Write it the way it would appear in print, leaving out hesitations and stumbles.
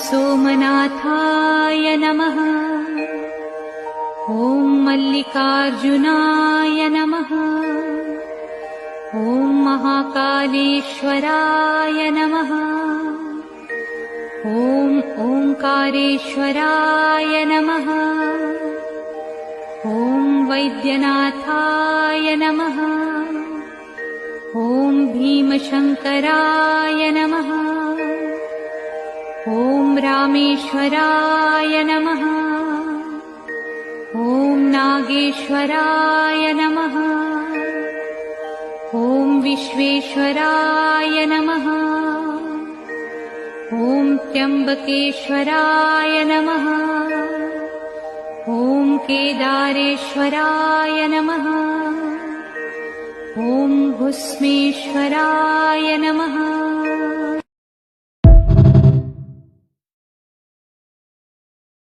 सोमनाथाय नमः। ॐ मल्लिकार्जुनाय नमः। ॐ महाकालेश्वराय नमः। ॐ ओंकारेश्वराय नमः। ॐ वैद्यनाथाय नमः। ॐ भीमशंकराय नमः। ॐ रामेश्वराय नमः। ॐ नागेश्वराय नमः। ॐ विश्वेश्वराय नमः। ॐ त्र्यंबकेश्वराय नमः। ॐ केदारेश्वराय नमः। ॐ भुस्मेश्वराय नमः।